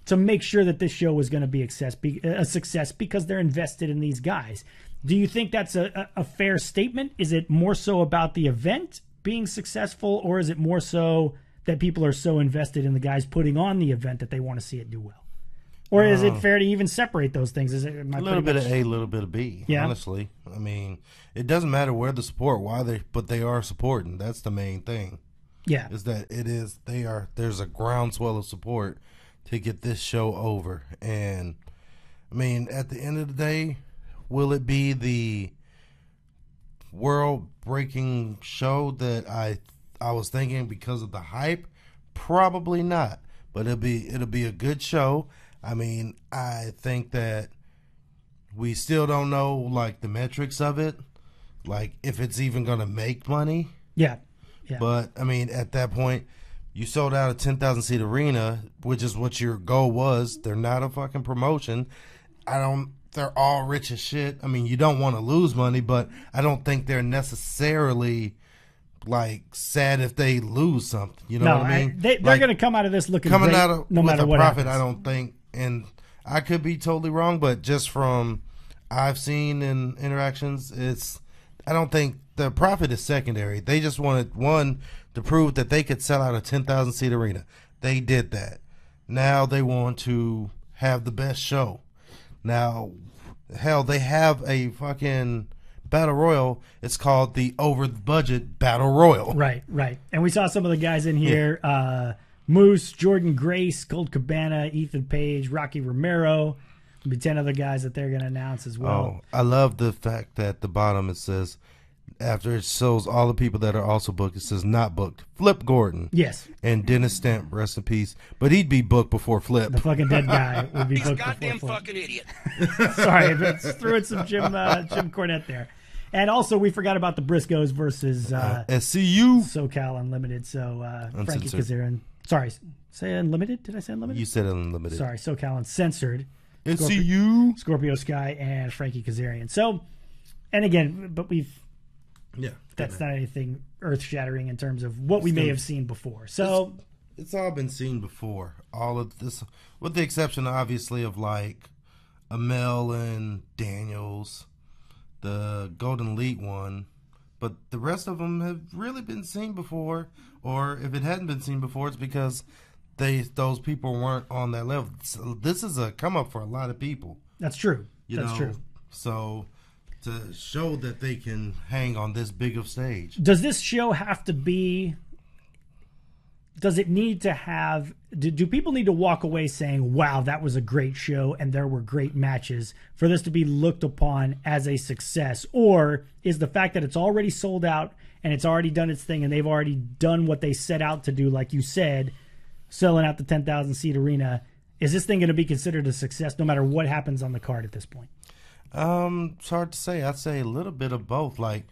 A: to make sure that this show was going to be a success because they're invested in these guys. Do you think that's a fair statement? Is it more so about the event being successful, or is it more so that people are so invested in the guys putting on the event that they want to see it do well? Or is it fair to even separate those things? Is it a
B: little bit of A, a little bit of B, honestly. I mean, it doesn't matter where the support, but they are supporting. That's the main thing.
A: Yeah.
B: Is that there's a groundswell of support to get this show over. And, I mean, at the end of the day, will it be the world-breaking show that I was thinking because of the hype? Probably not, but it'll be a good show. I mean, I think that we still don't know like the metrics of it, like if it's even going to make money.
A: Yeah.
B: But I mean, at that point, you sold out a 10,000 seat arena, which is what your goal was. They're not a fucking promotion. They're all rich as shit. I mean, you don't want to lose money, but I don't think they're necessarily like sad if they lose something. You know what I mean?
A: They're going to come out of this looking
B: coming
A: great,
B: out of,
A: no matter what
B: profit.
A: happens.
B: I don't think, and I could be totally wrong, but just from I've seen in interactions, I don't think the profit is secondary. They just wanted one to prove that they could sell out a 10,000 seat arena. They did that. Now they want to have the best show. Now, hell, they have a fucking battle royal. It's called the over-budget battle royal.
A: Right. And we saw some of the guys in here. Moose, Jordan Grace, Colt Cabana, Ethan Page, Rocky Romero. There'll be 10 other guys that they're going to announce as well.
B: Oh, I love the fact that at the bottom it says, after it shows all the people that are also booked, it says not booked. Flip Gordon.
A: Yes.
B: And Dennis Stamp, rest in peace. But he'd be booked before Flip.
A: The fucking dead guy would be
C: He's a
A: booked
C: goddamn
A: before Flip.
C: fucking idiot.
A: Sorry, but threw in some Jim Cornette there. And also, we forgot about the Briscoes versus
B: SCU.
A: SoCal Unlimited. So Frankie
B: Uncensored.
A: Kazarian. Sorry, say Unlimited? Did I say Unlimited?
B: You said Unlimited.
A: Sorry, SoCal Uncensored.
B: SCU.
A: Scorpio Sky and Frankie Kazarian. So, and again, but that's not anything earth-shattering in terms of what we may have seen before. So
B: it's all been seen before. All of this, with the exception, obviously, of like Amel and Daniels, the Golden Elite one. But the rest of them have really been seen before. Or if it hadn't been seen before, it's because those people weren't on that level. So this is a come up for a lot of people.
A: That's true. That's true.
B: So to show that they can hang on this big of stage.
A: Does this show have to be? Does it need to have? Do people need to walk away saying, "Wow, that was a great show and there were great matches," for this to be looked upon as a success? Or is the fact that it's already sold out and it's already done its thing and they've already done what they set out to do, like you said, selling out the 10,000 seat arena, is this thing going to be considered a success no matter what happens on the card at this point?
B: It's hard to say. I'd say a little bit of both. Like,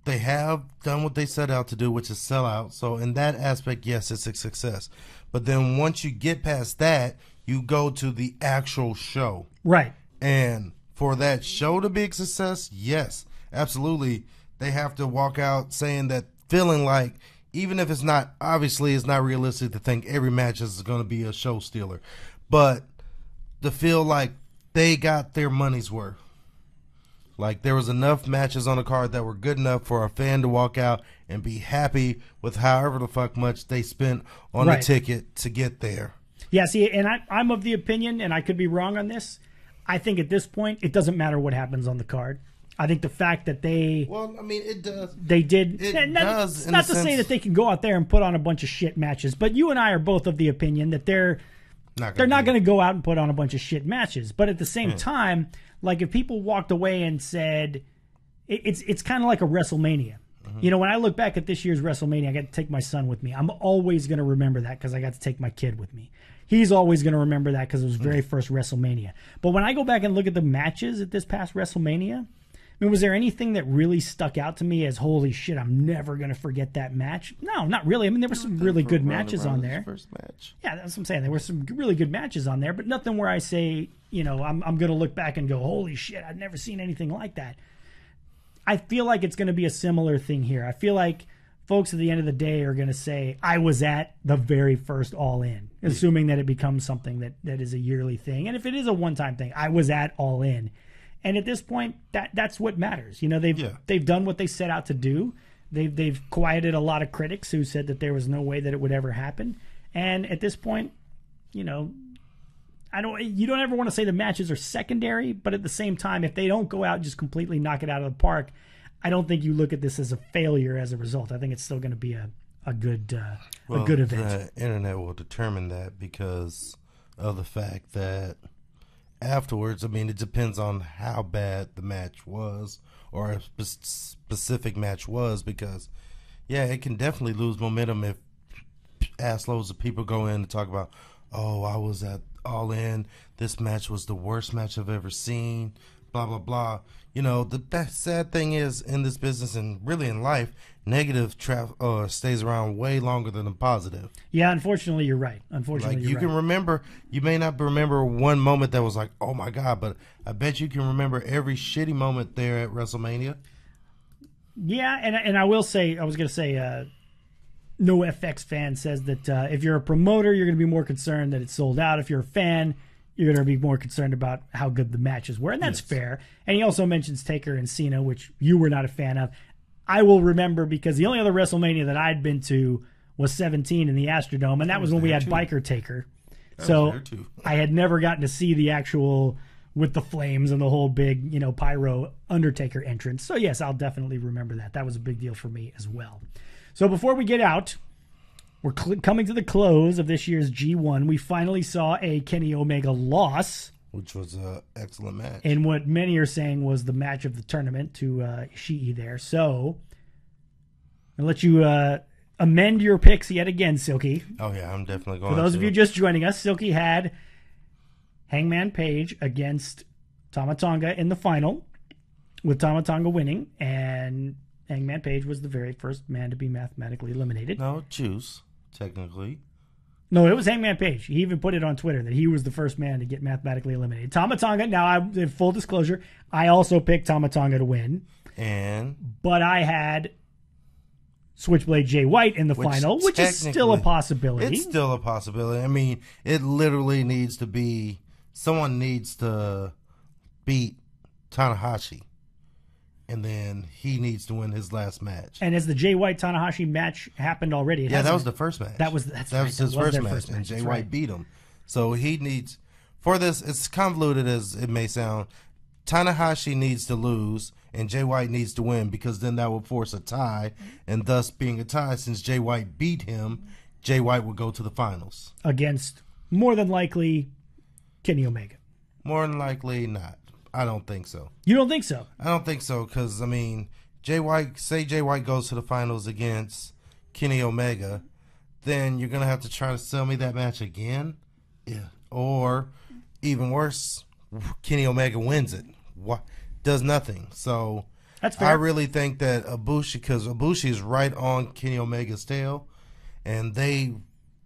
B: they have done what they set out to do, which is sell out. So in that aspect, yes, it's a success. But then once you get past that, you go to the actual show.
A: Right.
B: And for that show to be a success, yes, absolutely. They have to walk out saying that, feeling like, even if it's not, obviously it's not realistic to think every match is going to be a show stealer, but to feel like they got their money's worth. Like there was enough matches on the card that were good enough for a fan to walk out and be happy with however the fuck much they spent on the ticket to get there.
A: Yeah, see, and I'm of the opinion, and I could be wrong on this, I think at this point, it doesn't matter what happens on the card. I think the fact that they...
B: Well, I mean, it does.
A: They did...
B: It does,
A: not to say that they can go out there and put on a bunch of shit matches, but you and I are both of the opinion that they're not going to go out and put on a bunch of shit matches. But at the same time, like if people walked away and said... It's kind of like a WrestleMania. Mm-hmm. You know, when I look back at this year's WrestleMania, I got to take my son with me. I'm always going to remember that because I got to take my kid with me. He's always going to remember that because it was very first WrestleMania. But when I go back and look at the matches at this past WrestleMania, I mean, was there anything that really stuck out to me as, holy shit, I'm never going to forget that match? No, not really. I mean, there were some really good matches on there.
B: First match.
A: Yeah, that's what I'm saying. There were some really good matches on there, but nothing where I say, you know, I'm going to look back and go, holy shit, I've never seen anything like that. I feel like it's going to be a similar thing here. I feel like folks at the end of the day are going to say, I was at the very first All In, assuming that it becomes something that is a yearly thing. And if it is a one-time thing, I was at All In. And at this point, that's what matters. You know, they've done what they set out to do. They've quieted a lot of critics who said that there was no way that it would ever happen. And at this point, you know, you don't ever want to say the matches are secondary, but at the same time, if they don't go out and just completely knock it out of the park, I don't think you look at this as a failure as a result. I think it's still going to be a good event.
B: The internet will determine that because of the fact that afterwards, I mean, it depends on how bad the match was or a specific match was because, yeah, it can definitely lose momentum if assloads of people go in and talk about, oh, I was at All In. This match was the worst match I've ever seen, blah, blah, blah. You know, the sad thing is in this business and really in life, negative stays around way longer than the positive.
A: Yeah, unfortunately, you're right.
B: You can remember, you may not remember one moment that was like, oh my God, but I bet you can remember every shitty moment there at WrestleMania.
A: Yeah, and I will say, I was going to say, no FX fan says that if you're a promoter, you're going to be more concerned that it's sold out. If you're a fan, you're going to be more concerned about how good the matches were, and that's fair. And he also mentions Taker and Cena, which you were not a fan of. I will remember because the only other WrestleMania that I'd been to was 17 in the Astrodome, and that was when we had Biker Taker. So I had never gotten to see the actual with the flames and the whole big, you know, pyro Undertaker entrance. So yes, I'll definitely remember that. That was a big deal for me as well. So before we get out, we're coming to the close of this year's G1. We finally saw a Kenny Omega loss.
B: Which was an excellent match.
A: And what many are saying was the match of the tournament to Ishii there. So I'll let you amend your picks yet again, Silky.
B: Oh, yeah, I'm definitely going to.
A: For those of you just joining us, Silky had Hangman Page against Tama Tonga in the final, with Tama Tonga winning, and Hangman Page was the very first man to be mathematically eliminated.
B: No, Juice, technically.
A: No, it was Hangman Page. He even put it on Twitter that he was the first man to get mathematically eliminated. Tama Tonga, now, in full disclosure, I also picked Tama Tonga to win. But I had Switchblade Jay White in the final, which is still a possibility.
B: It's still a possibility. I mean, it literally needs to be, someone needs to beat Tanahashi. And then he needs to win his last match.
A: And as the Jay White Tanahashi match happened already,
B: that was the first match.
A: That was
B: his first match, and Jay White beat him. So he needs, for this, it's convoluted as it may sound. Tanahashi needs to lose, and Jay White needs to win because then that would force a tie, and thus being a tie, since Jay White beat him, Jay White would go to the finals
A: against more than likely Kenny Omega.
B: More than likely not. I don't think so.
A: You don't think so?
B: I don't think so because, I mean, Jay White goes to the finals against Kenny Omega, then you're going to have to try to sell me that match again? Yeah. Or, even worse, Kenny Omega wins it. Does nothing. So,
A: that's fair.
B: I really think that Ibushi, because Ibushi is right on Kenny Omega's tail, and they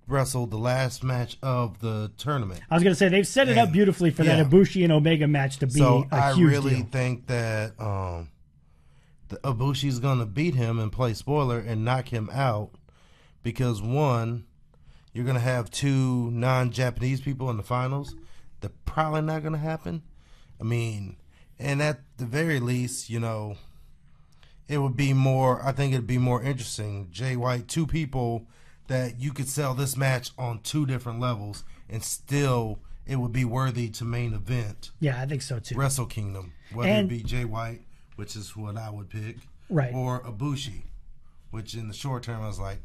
B: wrestle the last match of the tournament.
A: I was going to say, they've set it up beautifully for that Ibushi and Omega match to be a huge deal.
B: I really think that Ibushi's going to beat him and play spoiler and knock him out because, one, you're going to have two non-Japanese people in the finals. They're probably not going to happen. I mean, and at the very least, you know, it would be more, I think it'd be more interesting. Jay White, two people that you could sell this match on two different levels and still it would be worthy to main event.
A: Yeah, I think so too.
B: Wrestle Kingdom, whether it be Jay White, which is what I would pick,
A: right,
B: or Ibushi, which in the short term I was like,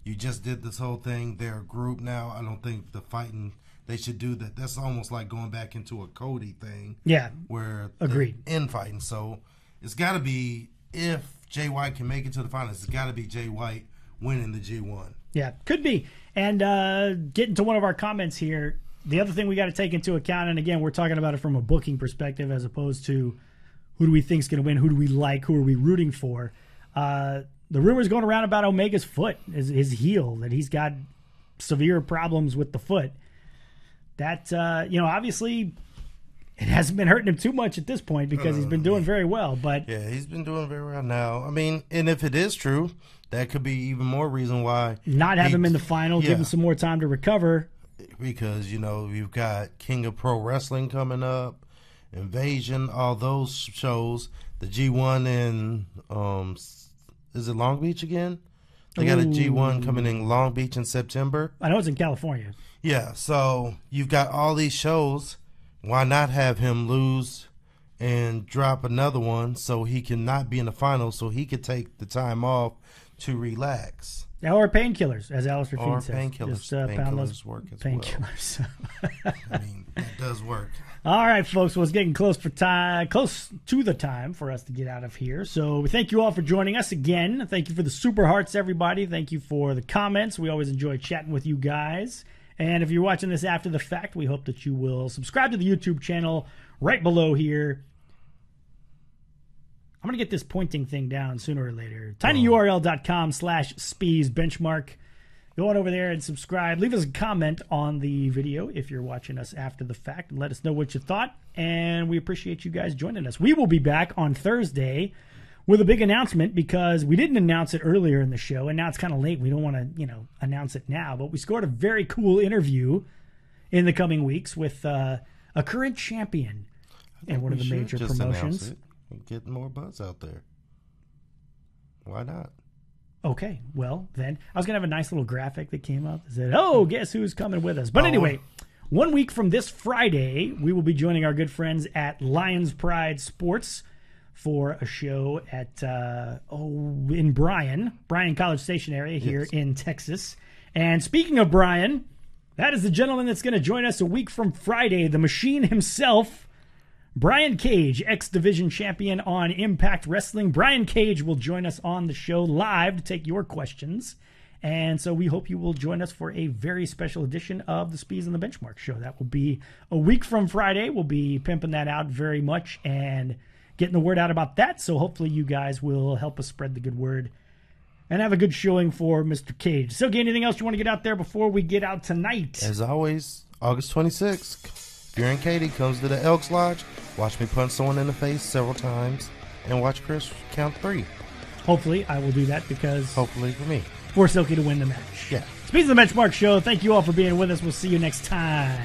B: you just did this whole thing. They're a group now. I don't think the fighting, they should do that. That's almost like going back into a Cody thing.
A: Yeah,
B: where
A: agreed.
B: Infighting. So it's got to be, if Jay White can make it to the finals, it's got to be Jay White winning the G1.
A: Yeah, could be. And getting to one of our comments here, the other thing we got to take into account, and again, we're talking about it from a booking perspective as opposed to who do we think is going to win, who do we like, who are we rooting for. The rumors going around about Omega's foot, his heel, that he's got severe problems with the foot. That, obviously it hasn't been hurting him too much at this point because he's been doing very well. But
B: yeah, he's been doing very well now. I mean, and if it is true, that could be even more reason why
A: not have him in the final, give him some more time to recover.
B: Because, you've got King of Pro Wrestling coming up, Invasion, all those shows, the G1 in, is it Long Beach again? They got a G1 coming in Long Beach in September.
A: I know it's in California.
B: Yeah, so you've got all these shows. Why not have him lose and drop another one so he can not be in the finals, so he could take the time off to relax?
A: Or painkillers, as Alistair Fiend says.
B: Painkillers. Painkillers work as
A: painkillers.
B: Well. I mean, that does work.
A: All right, folks. Well, it's getting close to the time for us to get out of here. So we thank you all for joining us again. Thank you for the super hearts, everybody. Thank you for the comments. We always enjoy chatting with you guys. And if you're watching this after the fact, we hope that you will subscribe to the YouTube channel right below here. I'm going to get this pointing thing down sooner or later. tinyurl.com/Speez Benchmark. Go on over there and subscribe. Leave us a comment on the video if you're watching us after the fact and let us know what you thought. And we appreciate you guys joining us. We will be back on Thursday with a big announcement because we didn't announce it earlier in the show, and now it's kind of late. We don't want to, announce it now. But we scored a very cool interview in the coming weeks with a current champion in one of the major promotions.
B: Get more buzz out there. Why not?
A: Okay, well, then I was going to have a nice little graphic that came up that said, guess who's coming with us. But anyway, 1 week from this Friday, we will be joining our good friends at Lions Pride Sports for a show at in Bryan College Station area here in Texas. And speaking of Bryan, that is the gentleman that's going to join us a week from Friday, the Machine himself, Brian Cage, X-Division champion on Impact Wrestling. Brian Cage will join us on the show live to take your questions. And so we hope you will join us for a very special edition of the Speez and the Benchmark show. That will be a week from Friday. We'll be pimping that out very much and getting the word out about that. So hopefully you guys will help us spread the good word and have a good showing for Mr. Cage. Silky, anything else you want to get out there before we get out tonight?
B: As always, August 26th. Fury and Katie comes to the Elks Lodge. Watch me punch someone in the face several times and watch Chris count 3.
A: Hopefully, I will do that because...
B: Hopefully for me.
A: For Silky to win the match.
B: Yeah.
A: Speez the Benchmark show. Thank you all for being with us. We'll see you next time.